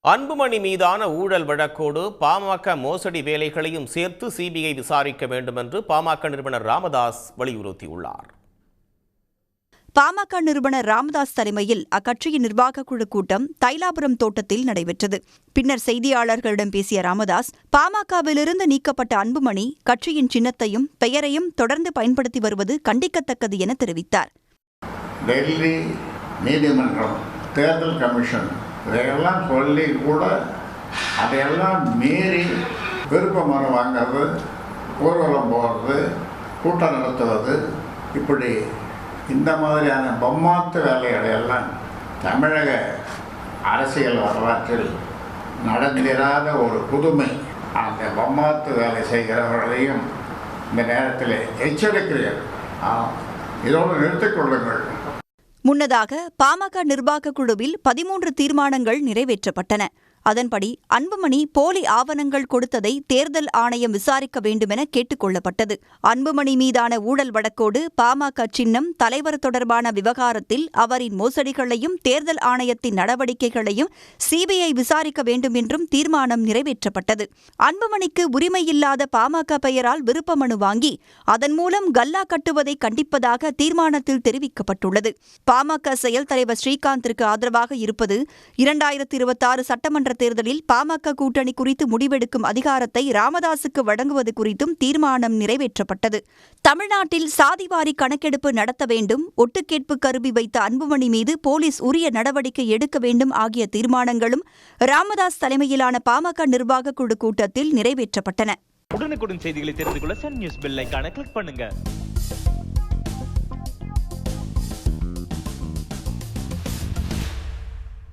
அன்புமணி மீதான ஊழல் வழக்கோடு பாமக மோசடி வேலைகளையும் சேர்த்து சிபிஐ விசாரிக்க வேண்டும் என்று பாமக நிறுவனர் ராமதாஸ் வலியுறுத்தியுள்ளார். பாமக நிறுவனர் ராமதாஸ் தலைமையில் அக்கட்சியின் நிர்வாகக் குழு கூட்டம் தைலாபுரம் தோட்டத்தில் நடைபெற்றது. பின்னர் செய்தியாளர்களிடம் பேசிய ராமதாஸ், பாமகவிலிருந்து நீக்கப்பட்ட அன்புமணி கட்சியின் சின்னத்தையும் பெயரையும் தொடர்ந்து பயன்படுத்தி வருவது கண்டிக்கத்தக்கது என தெரிவித்தார். டெல்லி நீதிமன்றம், தேர்தல் கமிஷன் இதையெல்லாம் சொல்லி கூட அதையெல்லாம் மீறி விருப்ப மனு வாங்கிறது, ஊர்வலம் போகிறது, கூட்டம் நடத்துவது, இப்படி இந்த மாதிரியான பொம்மாத்து வேலைகளை எல்லாம் தமிழக அரசியல் வரலாற்றில் நடந்திராத ஒரு புதுமை. அந்த பொம்மாத்து வேலை செய்கிறவர்களையும் இந்த நேரத்தில் எச்சரிக்கிறீர்கள், இதோடு நிறுத்திக் கொள்ளுங்கள். முன்னதாக பாமக நிர்வாகக் குழுவில் 13 தீர்மானங்கள் நிறைவேற்றப்பட்டன. அதன்படி அன்புமணி போலி ஆவணங்கள் கொடுத்ததை தேர்தல் ஆணையம் விசாரிக்க வேண்டுமென கேட்டுக் கொள்ளப்பட்டது. அன்புமணி மீதான ஊழல் வழக்கோடு பாமக சின்னம், தலைவர் தொடர்பான விவகாரத்தில் அவரின் மோசடிகளையும் தேர்தல் ஆணையத்தின் நடவடிக்கைகளையும் சிபிஐ விசாரிக்க வேண்டும் என்றும் தீர்மானம் நிறைவேற்றப்பட்டது. அன்புமணிக்கு உரிமையில்லாத பாமக பெயரால் விருப்ப மனு வாங்கி அதன் மூலம் கல்லா கட்டுவதை கண்டிப்பதாக தீர்மானத்தில் தெரிவிக்கப்பட்டுள்ளது. பாமக செயல் தலைவர் ஸ்ரீகாந்திற்கு ஆதரவாக இருப்பது 2026 சட்டமன்ற தேர்தலில் பாமக கூட்டணி குறித்து முடிவெடுக்கும் அதிகாரத்தை ராமதாசுக்கு வழங்குவது குறித்தும் தீர்மானம் நிறைவேற்றப்பட்டது. தமிழ்நாட்டில் சாதிவாரி கணக்கெடுப்பு நடத்த வேண்டும், ஒட்டுக்கேட்பு கருவி வைத்த அன்புமணி மீது போலீஸ் உரிய நடவடிக்கை எடுக்க வேண்டும் ஆகிய தீர்மானங்களும் ராமதாஸ் தலைமையிலான பாமக நிர்வாகக் குழு கூட்டத்தில் நிறைவேற்றப்பட்டன. உடனுக்குடன் செய்திகளை தெரிந்து கொள்ள சன் நியூஸ் பெல் ஐகானை கிளிக் பண்ணுங்க.